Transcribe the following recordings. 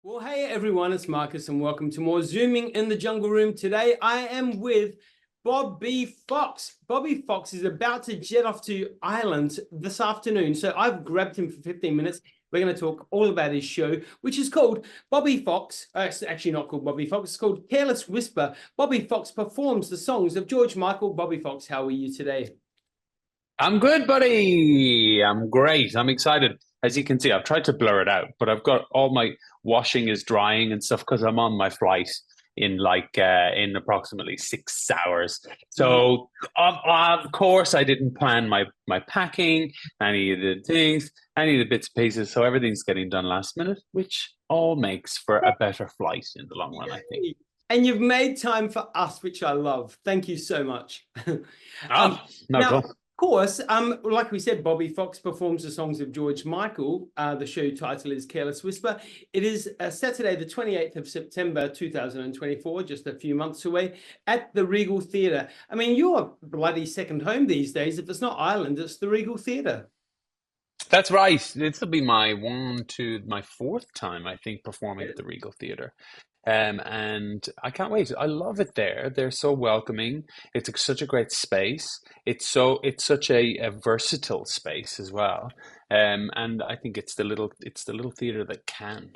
Well, hey everyone, it's Marcus and welcome to more Zooming in the Jungle Room. Today I am with Bobby Fox. Bobby Fox is about to jet off to Ireland this afternoon, so I've grabbed him for 15 minutes. We're going to talk all about his show, which is called Bobby Fox. It's actually not called Bobby Fox, it's called Careless Whisper. Bobby Fox performs the songs of George Michael. Bobby Fox, how are you today? I'm good, buddy. I'm great. I'm excited. As you can see, I've tried to blur it out, but I've got all my washing is drying and stuff because I'm on my flight in approximately 6 hours. Yeah. So of course I didn't plan my packing, any of the things, any of the bits and pieces. So everything's getting done last minute, which all makes for a better flight in the long run, I think. Yay. And you've made time for us, which I love. Thank you so much. Oh, no, Now, of don't. course, like we said, Bobby Fox performs the songs of George Michael. The show title is Careless Whisper. It is Saturday, the 28th of September, 2024, just a few months away, at the Regal Theatre. I mean, you're bloody second home these days. If it's not Ireland, it's the Regal Theatre. That's right. This will be my fourth time, I think, performing at the Regal Theatre. And I can't wait. I love it there. They're so welcoming. Such a great space. It's such a versatile space as well. And I think it's the little theater that can.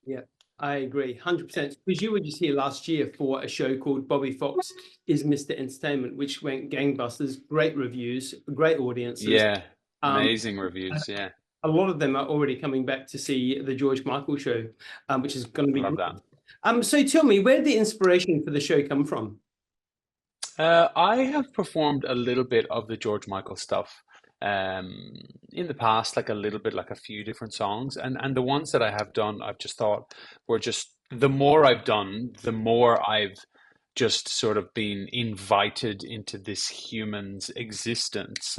Yeah, I agree, 100%. Because you were just here last year for a show called Bobby Fox is Mr. Entertainment, which went gangbusters, great reviews, great audiences. Yeah, Um, amazing reviews. Yeah, a lot of them are already coming back to see the George Michael show, which is going to be love great. that. So tell me, where did the inspiration for the show come from? I have performed a little bit of the George Michael stuff in the past, like a little bit, like a few different songs, and the ones that I have done, I've just thought were just the more I've done, the more I've just sort of been invited into this human's existence,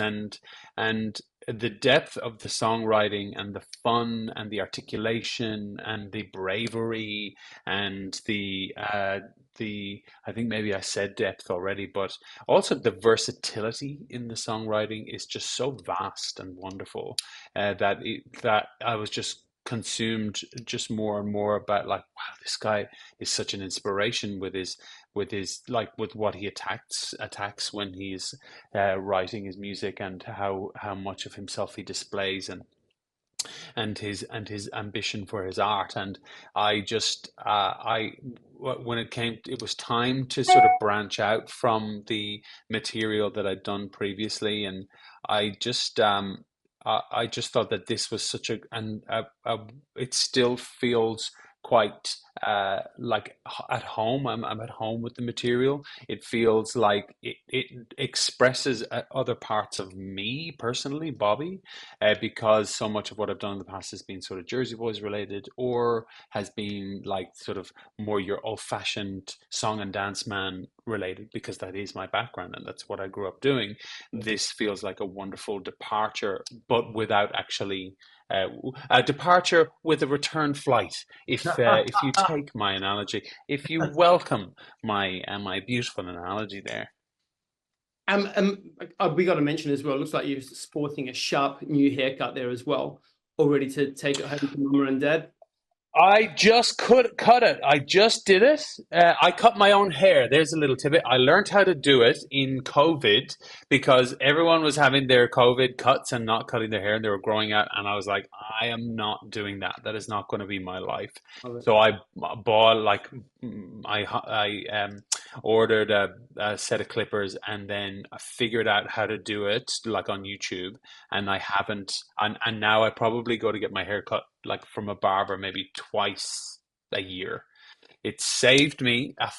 and the depth of the songwriting and the fun and the articulation and the bravery and the I think maybe I said depth already, but also the versatility in the songwriting is just so vast and wonderful that I was just consumed just more and more about like, wow, this guy is such an inspiration with his like with what he attacks when he's writing his music, and how much of himself he displays, and his ambition for his art. And I just I when it was time to sort of branch out from the material that I'd done previously, and I just I just thought that this was such it still feels quite like at home. I'm at home with the material. It feels like it expresses other parts of me personally, Bobby, because so much of what I've done in the past has been sort of Jersey Boys related, or has been like sort of more your old-fashioned song and dance man related, because that is my background and that's what I grew up doing. This feels like a wonderful departure, but without actually a departure with a return flight. If you take my analogy, if you welcome my beautiful analogy there. We got to mention as well, looks like you're sporting a sharp new haircut there as well, all ready to take it home to mama and dad. I just could cut it. I just did it. I cut my own hair. There's a little tidbit. I learned how to do it in COVID because everyone was having their COVID cuts and not cutting their hair, and they were growing out. And I was like, I am not doing that. That is not going to be my life. Love it. So I bought like I ordered a set of clippers, and then I figured out how to do it like on YouTube. And I haven't, and now I probably go to get my hair cut like from a barber maybe twice a year. It saved me a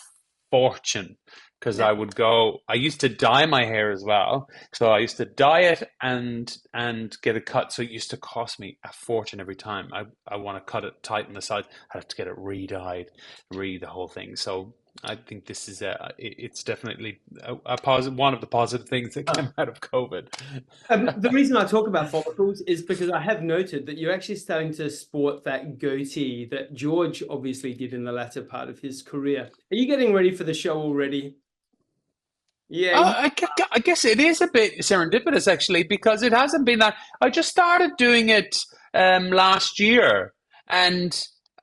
fortune because I used to dye my hair as well. So I used to dye it and get it cut. So it used to cost me a fortune every time. I want to cut it tight on the side. I have to get it re-dyed, the whole thing. So I think this is it's definitely a positive, one of the positive things that came out of COVID. The reason I talk about follicles is because I have noted that you're actually starting to sport that goatee that George obviously did in the latter part of his career. Are you getting ready for the show already? Yeah, I guess it is a bit serendipitous actually, because it hasn't been that. I just started doing it last year, and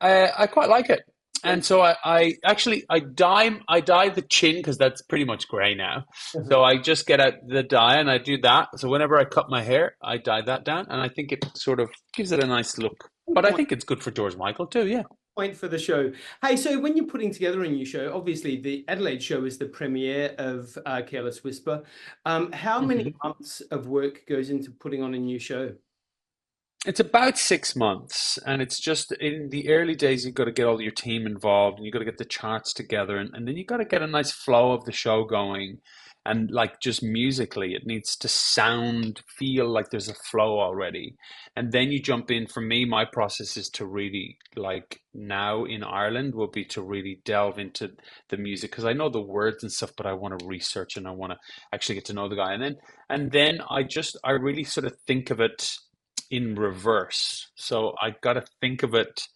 I quite like it. And so I actually I dye the chin because that's pretty much grey now. So I just get out the dye and I do that. So whenever I cut my hair, I dye that down, and I think it sort of gives it a nice look. But I think it's good for George Michael too. Yeah. Point for the show. Hey, so when you're putting together a new show, obviously the Adelaide show is the premiere of Careless Whisper. How many Mhm. months of work goes into putting on a new show? It's about 6 months, and it's just in the early days, you've got to get all your team involved, and you've got to get the charts together, and then you've got to get a nice flow of the show going. And like just musically, it needs to feel like there's a flow already. And then you jump in. For me, my process is to really, like now in Ireland, will be to really delve into the music because I know the words and stuff, but I want to research and I want to actually get to know the guy. And then I really sort of think of it in reverse. So I got to think of it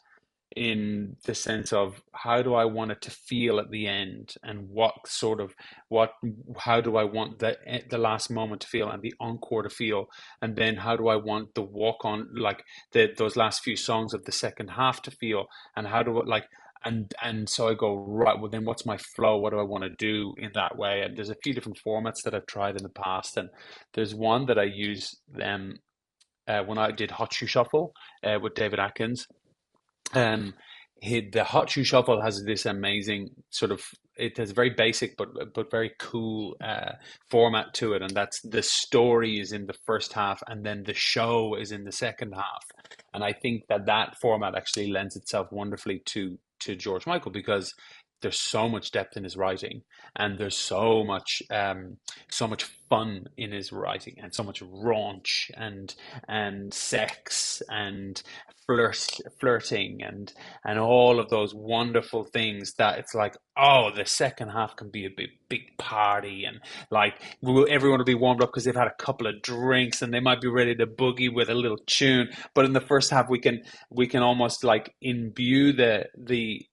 in the sense of how do I want it to feel at the end, and what how do I want the last moment to feel and the encore to feel, and then how do I want the walk on, like those last few songs of the second half to feel, and how do I like and so I go, right, well then what's my flow, what do I want to do in that way? And there's a few different formats that I've tried in the past, and there's one that I use when I did Hot Shoe Shuffle with David Atkins. The Hot Shoe Shuffle has this amazing sort of, it has very basic but very cool format to it, and that's the story is in the first half and then the show is in the second half. And I think that format actually lends itself wonderfully to George Michael because there's so much depth in his writing, and there's so much fun in his writing, and so much raunch and sex and flirting and all of those wonderful things that it's like, oh, the second half can be a big party, and like everyone will be warmed up because they've had a couple of drinks and they might be ready to boogie with a little tune. But in the first half, we can almost like imbue the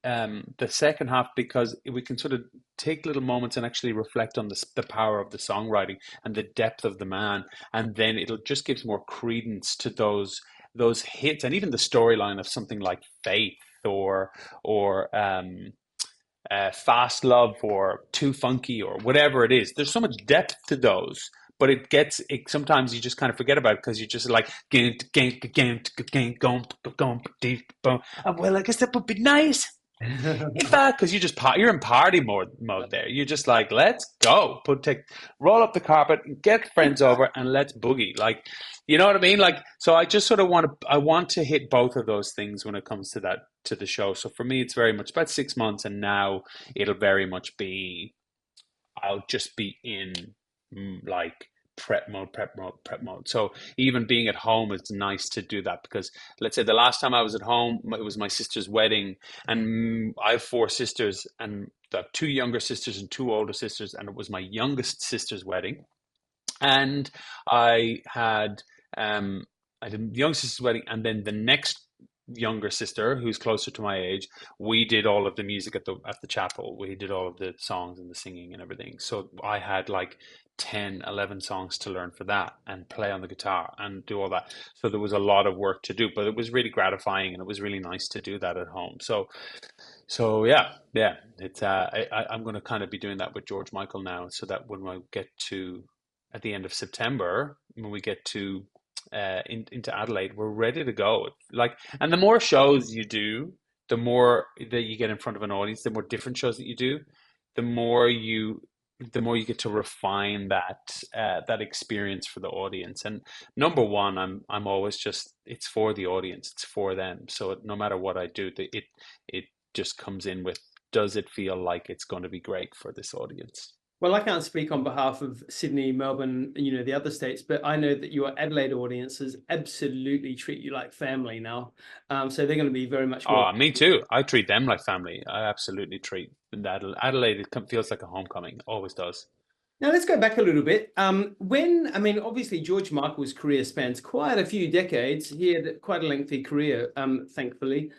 second half because we can sort of take little moments and actually reflect on the power of the songwriting and the depth of the man, and then it'll just gives more credence to those hits, and even the storyline of something like Faith or Fast Love or Too Funky or whatever it is. There's so much depth to those, but sometimes you just kind of forget about it because you're just like, well, I guess that would be nice. In fact, because you're in party mode there. You're just like, let's go, roll up the carpet, get friends over, and let's boogie. Like, you know what I mean? Like, so I just sort of want to hit both of those things when it comes to the show. So for me, it's very much about 6 months, and now it'll very much be, I'll just be in like prep mode, prep mode, prep mode. So even being at home, it's nice to do that because let's say the last time I was at home, it was my sister's wedding, and I have four sisters, and I have two younger sisters and two older sisters, and it was my youngest sister's wedding, and I had I did the youngest sister's wedding, and then the next younger sister who's closer to my age, we did all of the music at the chapel. We did all of the songs and the singing and everything. So I had like 10, 11 songs to learn for that and play on the guitar and do all that. So there was a lot of work to do, but it was really gratifying and it was really nice to do that at home. So yeah, it's I'm going to kind of be doing that with George Michael now, so that when we get to at the end of September, when we get to into Adelaide, we're ready to go. Like, and the more shows you do, the more that you get in front of an audience, the more different shows that you do, the more you get to refine that experience for the audience. And number one, I'm always just, it's for the audience, it's for them. So no matter what I do, it just comes in with, does it feel like it's going to be great for this audience? Well, I can't speak on behalf of Sydney, Melbourne, the other states, but I know that your Adelaide audiences absolutely treat you like family now. So they're going to be very much Oh, welcome. me too. I treat them like family. I absolutely treat Adelaide. It feels like a homecoming. Always does. Now let's go back a little bit. Obviously George Michael's career spans quite a few decades. He had quite a lengthy career, thankfully.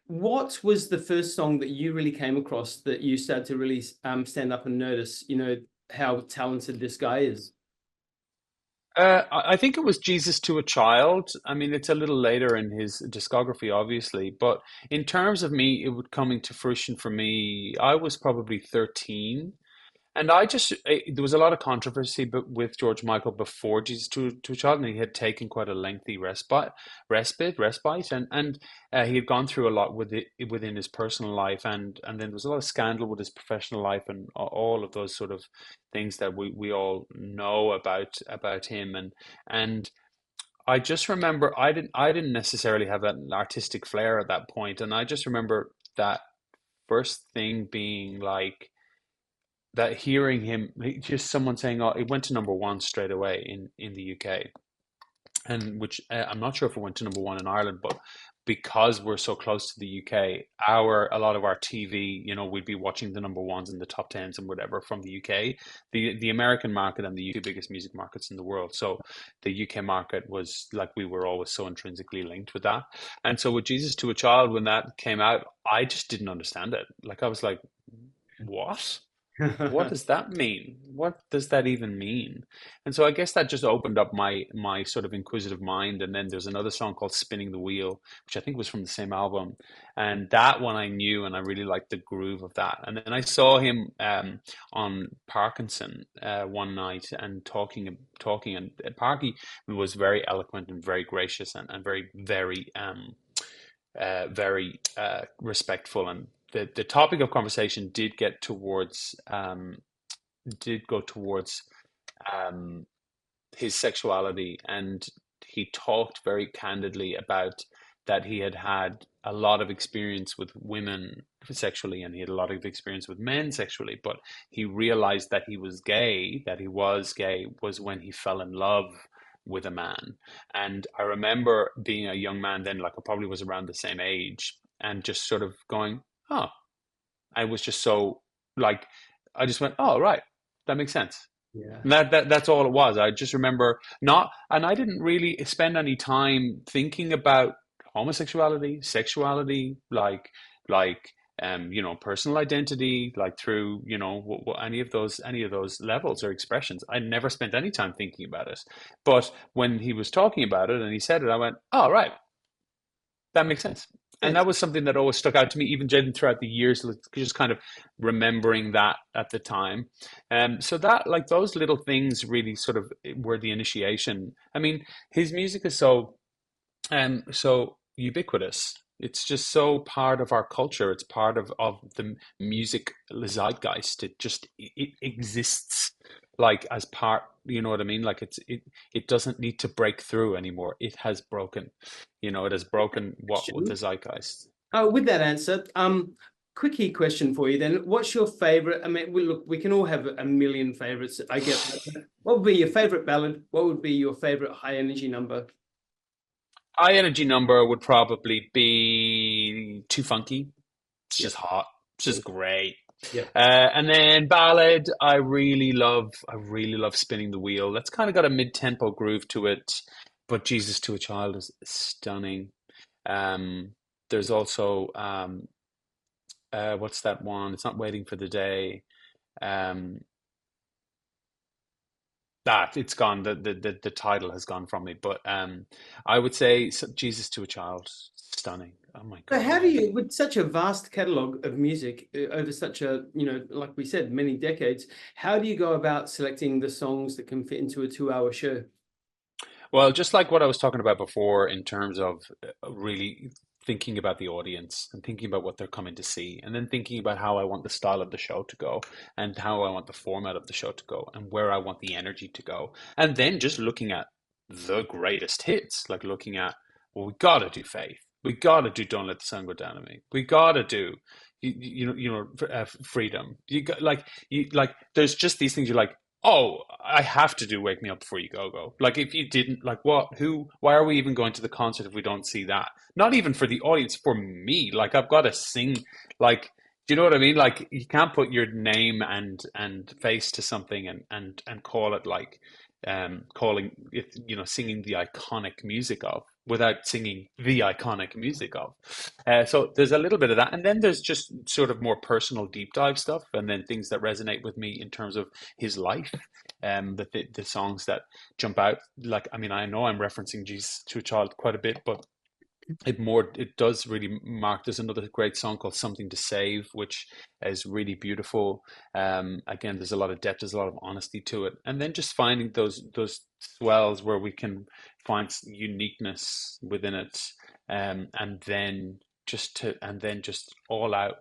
What was the first song that you really came across that you started to really stand up and notice, how talented this guy is? I think it was Jesus to a Child. I mean, it's a little later in his discography, obviously, but in terms of me, it would coming to fruition for me. I was probably 13. And there was a lot of controversy with George Michael before Jesus to a Child, and he had taken quite a lengthy respite, and he had gone through a lot with it within his personal life, and then there was a lot of scandal with his professional life, and all of those sort of things that we all know about him, and I just remember I didn't necessarily have an artistic flair at that point, and I just remember that first thing being like that hearing him, just someone saying, "Oh, it went to number one straight away in the UK," and which I'm not sure if it went to number one in Ireland, but because we're so close to the UK, a lot of our TV, we'd be watching the number ones and the top tens and whatever from the UK. The American market and the UK biggest music markets in the world. So the UK market was like we were always so intrinsically linked with that. And so with Jesus to a Child, when that came out, I just didn't understand it. Like I was like, what? What does that mean? What does that even mean? And so I guess that just opened up my sort of inquisitive mind. And then there's another song called Spinning the Wheel, which I think was from the same album. And that one I knew, and I really liked the groove of that. And then I saw him on Parkinson one night and talking, and Parky was very eloquent and very gracious and very, very respectful, and the topic of conversation did go towards um, his sexuality, and he talked very candidly about that he had had a lot of experience with women sexually, and he had a lot of experience with men sexually, but he realized that he was gay was when he fell in love with a man. And I remember being a young man then, like I probably was around the same age, and just sort of going, oh, I was just so like, I just went, oh, right, that makes sense. Yeah. And that's all it was. I just remember not, and I didn't really spend any time thinking about homosexuality, sexuality, personal identity, like through, any of those levels or expressions. I never spent any time thinking about it. But when he was talking about it and he said it, I went, oh, right, that makes sense. And Yes. that was something that always stuck out to me, even throughout the years, like, just kind of remembering that at the time. So that, like, those little things really sort of were the initiation. I mean, his music is so ubiquitous. It's just so part of our culture. It's part of the music zeitgeist. It exists like as part, you know what I mean? Like it doesn't need to break through anymore. It has broken. It has broken what with the Question. zeitgeist. With that answer, quickie question for you then. What's your favorite? I mean, look, we can all have a million favorites. I get that. What would be your favorite ballad? What would be your favorite high energy number? High energy number would probably be Too Funky. It's Yep. just hot. It's just great. Yep. And then ballad, I really love Spinning the Wheel. That's kind of got a mid-tempo groove to it, but Jesus to a Child is stunning. Um, there's also what's that one? It's not Waiting for the Day. Um, that it's gone. The title has gone from me, but I would say Jesus to a Child, stunning. Oh my So God. how do you, with such a vast catalogue of music over such a, like we said, many decades, how do you go about selecting the songs that can fit into a 2 hour show? Well, just like what I was talking about before, in terms of really thinking about the audience and thinking about what they're coming to see, and then thinking about how I want the style of the show to go, and how I want the format of the show to go, and where I want the energy to go. And then just looking at the greatest hits, like looking at, well, we gotta do Faith. We gotta do Don't Let the Sun Go Down on Me. We gotta do, Freedom. You got there's just these things you're like, oh, I have to do Wake Me Up Before You Go Go. Like, if you didn't, like, why are we even going to the concert if we don't see that? Not even for the audience, for me. Like, I've got to sing, like, do you know what I mean? Like, you can't put your name and face to something and call it like, calling it, singing the iconic music of. without singing the iconic music of. So there's a little bit of that, and then there's just sort of more personal deep dive stuff, and then things that resonate with me in terms of his life. The songs that jump out, like, I mean, I know I'm referencing Jesus to a Child quite a bit, but it does really mark. There's another great song called Something to Save, which is really beautiful. Again, there's a lot of depth, there's a lot of honesty to it, and then just finding those swells where we can find uniqueness within it, and then just all out,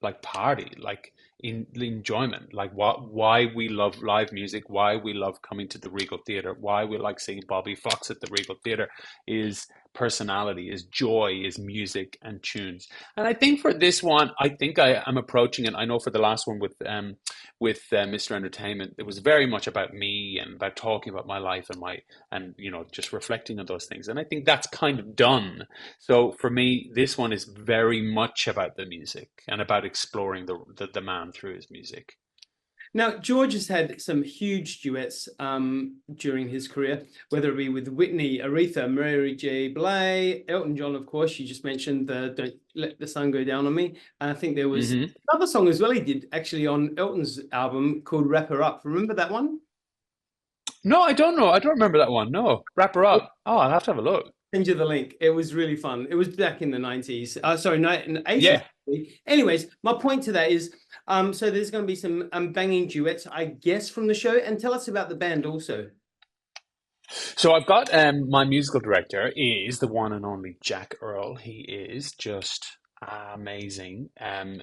like, party, like, in enjoyment, like why we love live music, why we love coming to the Regal Theatre, why we like seeing Bobby Fox at the Regal Theatre, is personality, is joy, is music and tunes. And I think for this one, I think I'm approaching it. I know for the last one with Mr. Entertainment, it was very much about me and about talking about my life and just reflecting on those things. And I think that's kind of done. So for me, this one is very much about the music and about exploring the man through his music. Now, George has had some huge duets during his career, whether it be with Whitney, Aretha, Mary J. Blige, Elton John, of course. You just mentioned the Don't Let the Sun Go Down on Me. And I think there was another song as well he did actually on Elton's album called Wrap Her Up. Remember that one? No, I don't know. I don't remember that one. No. Wrap Her Up. Oh, I'll have to have a look. Send you the link. It was really fun. It was back in the 90s. Sorry, in the 80s. Yeah. Anyways, my point to that is, so there's going to be some banging duets, I guess, from the show. And tell us about the band also. So I've got my musical director is the one and only Jack Earl. He is just amazing.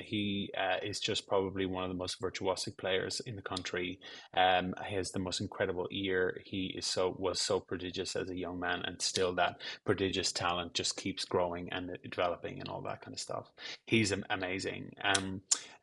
He is just probably one of the most virtuosic players in the country. He has the most incredible ear. He was so prodigious as a young man, and still that prodigious talent just keeps growing and developing and all that kind of stuff. He's amazing.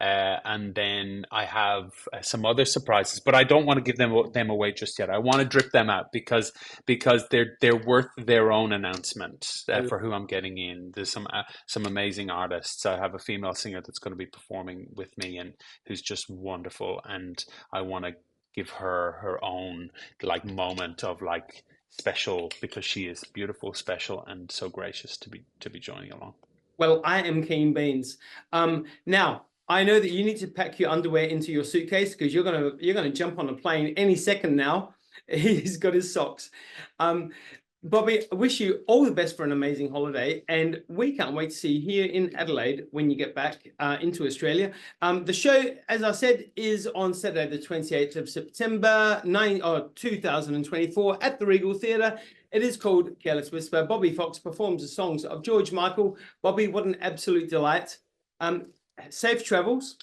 And then I have some other surprises, but I don't want to give them away just yet. I want to drip them out because they're worth their own announcement for who I'm getting in. There's some amazing artists. I have a female singer that's going to be performing with me and who's just wonderful, and I want to give her own, like, moment of, like, special, because she is beautiful, special, and so gracious to be joining along. Well, I am keen beans. Now, I know that you need to pack your underwear into your suitcase because you're gonna jump on a plane any second now. He's got his socks. Bobby, I wish you all the best for an amazing holiday, and we can't wait to see you here in Adelaide when you get back into Australia. The show, as I said, is on Saturday the 28th of September 2024 at the Regal Theatre. It is called Careless Whisper. Bobby Fox performs the songs of George Michael. Bobby, what an absolute delight. Safe travels.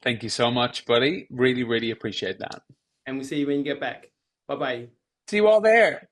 Thank you so much, buddy. Really, really appreciate that. And we'll see you when you get back. Bye-bye. See you all there.